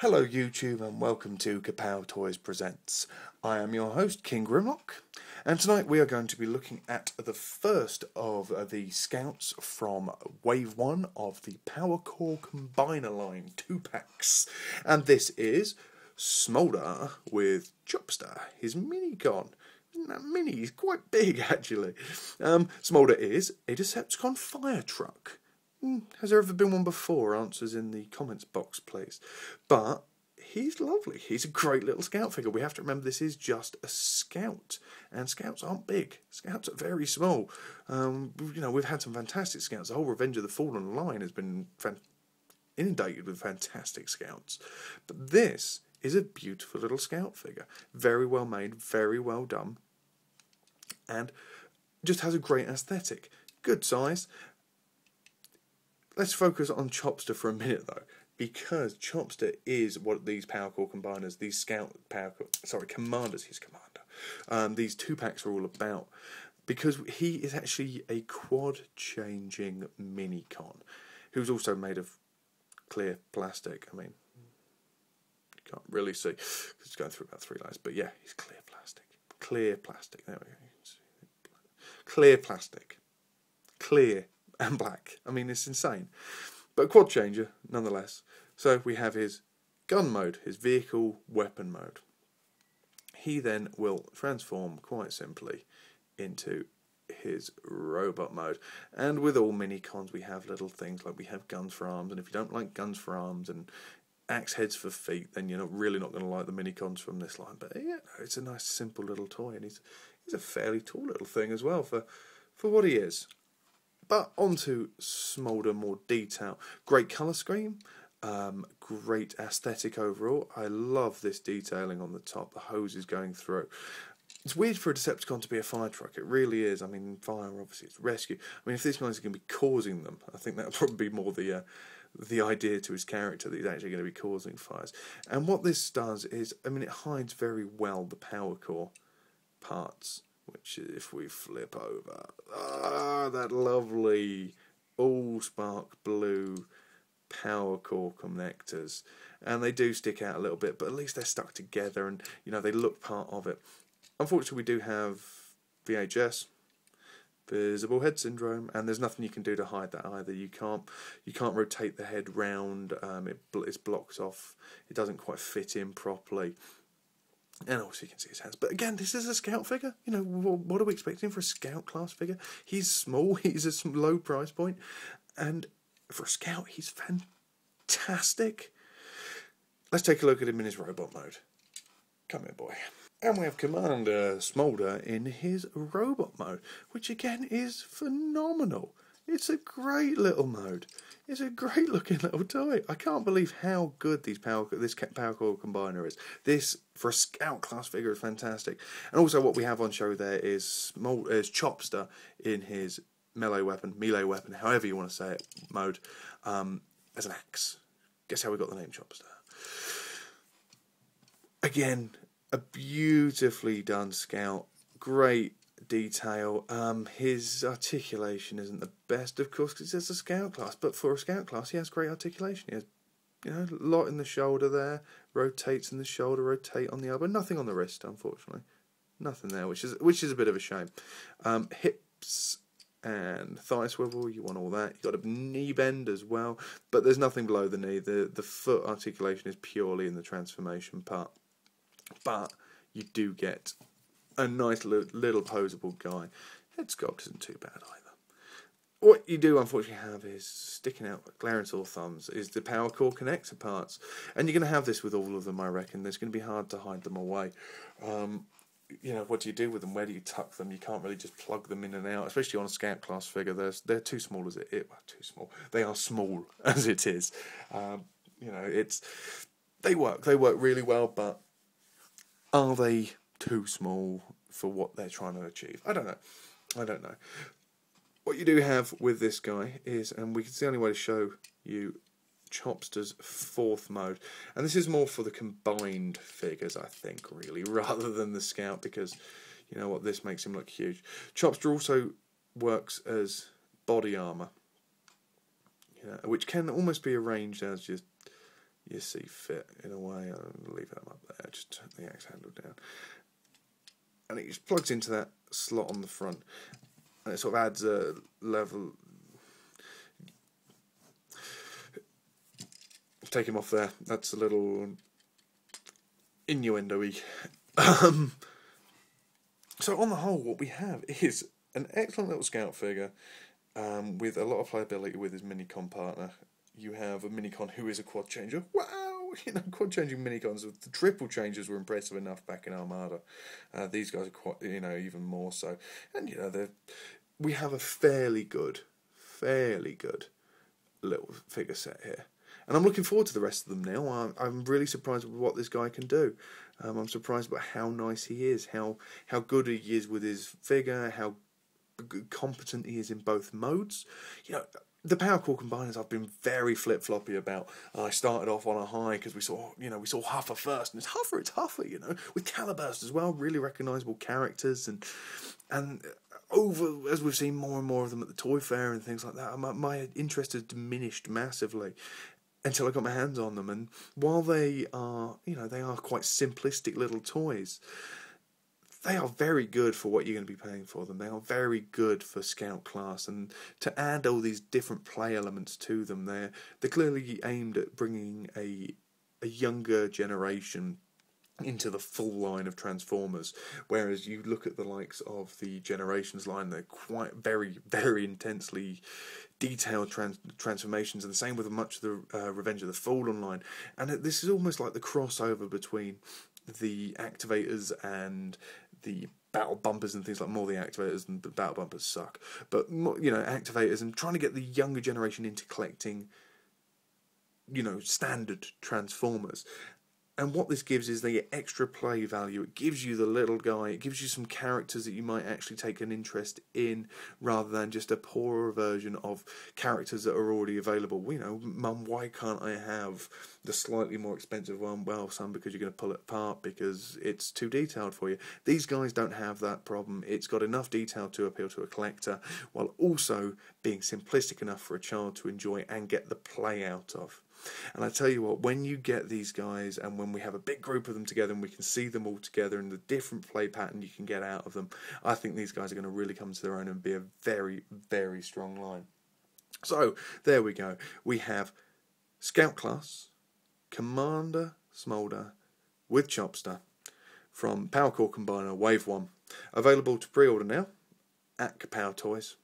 Hello YouTube and welcome to Kapow Toys Presents. I am your host King Grimlock, and tonight we are going to be looking at the first of the scouts from Wave 1 of the Powercore Combiner line 2-packs. And this is Smolder with Chopster, his mini-con. Isn't that mini? He's quite big actually. Smolder is a Decepticon fire truck. Has there ever been one before? Answers in the comments box, please. But he's lovely. He's a great little scout figure. We have to remember this is just a scout, and scouts aren't big. Scouts are very small. We've had some fantastic scouts. The whole Revenge of the Fallen line has been inundated with fantastic scouts. But this is a beautiful little scout figure. Very well made, very well done, and just has a great aesthetic. Good size. Let's focus on Chopster for a minute though, because Chopster is what these Powercore Combiners, these Commanders, he's Commander, these 2-packs are all about, because he is actually a quad-changing mini-con, who's also made of clear plastic. I mean, you can't really see, because it's going through about 3 layers, but yeah, he's clear plastic. Clear plastic, there we go. Clear plastic. Clear and black. I mean, it's insane. But a quad changer, nonetheless. So we have his gun mode, his vehicle weapon mode. He then will transform quite simply into his robot mode. And with all mini-cons we have little things like we have guns for arms, and if you don't like guns for arms and axe heads for feet, then you're really not going to like the mini-cons from this line. But yeah, it's a nice simple little toy, and he's a fairly tall little thing as well for what he is. But onto Smolder, more detail. Great colour scheme, great aesthetic overall. I love this detailing on the top, the hoses going through. It's weird for a Decepticon to be a fire truck, it really is. I mean, fire, obviously, it's rescue. I mean, if this guy's going to be causing them, I think that would probably be more the idea to his character, that he's actually going to be causing fires. And what this does is, I mean, it hides very well the Powercore parts, which if we flip over, that lovely all spark blue Powercore connectors, and they do stick out a little bit, but at least they're stuck together, and they look part of it. Unfortunately, we do have VHS, visible head syndrome, and there's nothing you can do to hide that either. You can't rotate the head round. It's blocked off. It doesn't quite fit in properly. And also you can see his hands. But again, this is a scout figure. What are we expecting for a scout class figure? He's small, he's a low price point, and for a scout, he's fantastic. Let's take a look at him in his robot mode. Come here, boy. And we have Commander Smolder in his robot mode, which again is phenomenal. It's a great little mode. It's a great looking little toy. I can't believe how good this Powercore Combiner is. This, for a scout class figure, is fantastic. And also what we have on show there is Chopster in his melee weapon, however you want to say it, mode, as an axe. Guess how we got the name Chopster. Again, a beautifully done scout. Great detail. His articulation isn't the best, of course, because it's a scout class, but for a scout class he has great articulation. He has a lot in the shoulder there, rotates in the shoulder, rotate on the elbow, nothing on the wrist, unfortunately. Nothing there, which is a bit of a shame. Hips and thigh swivel, you want all that. You've got a knee bend as well, but there's nothing below the knee. The foot articulation is purely in the transformation part, but you do get a nice little posable guy. Head sculpt isn't too bad either. What you do unfortunately have is, sticking out like glaring sore thumbs, is the Powercore connector parts. And you're going to have this with all of them, I reckon. There's going to be hard to hide them away. What do you do with them? Where do you tuck them? You can't really just plug them in and out, especially on a scout class figure. They're too small as it is. Well, too small. They are small as it is. They work really well, but are they too small for what they're trying to achieve? I don't know. What you do have with this guy is, and we can see the only way to show you Chopster's 4th mode, and this is more for the combined figures, I think, really, rather than the scout, because this makes him look huge. Chopster also works as body armor, which can almost be arranged as just you see fit in a way. I'll leave them up there, just turn the axe handle down. And it just plugs into that slot on the front, and it sort of adds a level. Take him off there. That's a little innuendo-y. So on the whole, what we have is an excellent little scout figure with a lot of playability with his minicon partner. You have a minicon who is a quad changer. Wow! Quad changing minicons. The triple changers were impressive enough back in Armada. These guys are quite, even more so. And we have a fairly good little figure set here. And I'm looking forward to the rest of them now. I'm really surprised with what this guy can do. I'm surprised about how nice he is, how good he is with his figure, how competent he is in both modes. The Powercore Combiners I've been very flip-floppy about. I started off on a high because we saw Huffer first, and it's Huffer, with Caliburst as well, really recognisable characters, and over as we've seen more and more of them at the toy fair and things like that, my interest has diminished massively until I got my hands on them. And while they are, they are quite simplistic little toys, they are very good for what you're going to be paying for them. They are very good for Scout class, and to add all these different play elements to them, they're clearly aimed at bringing a younger generation into the full line of Transformers, whereas you look at the likes of the Generations line, they're quite very, very intensely detailed transformations, and the same with much of the Revenge of the Fallen line. And this is almost like the crossover between the Activators and the Battle Bumpers and things like more the Activators, and the Battle Bumpers suck, but Activators, and trying to get the younger generation into collecting standard Transformers. And what this gives is the extra play value. It gives you the little guy. It gives you some characters that you might actually take an interest in, rather than just a poorer version of characters that are already available. Mum, why can't I have the slightly more expensive one? Well, son, because you're going to pull it apart because it's too detailed for you. These guys don't have that problem. It's got enough detail to appeal to a collector, while also being simplistic enough for a child to enjoy and get the play out of. And I tell you what, when you get these guys, and when we have a big group of them together and we can see them all together and the different play pattern you can get out of them, I think these guys are going to really come to their own and be a very, very strong line. So, there we go. We have Scout class, Commander Smolder with Chopster from Powercore Combiner Wave 1. Available to pre-order now at Kapow Toys.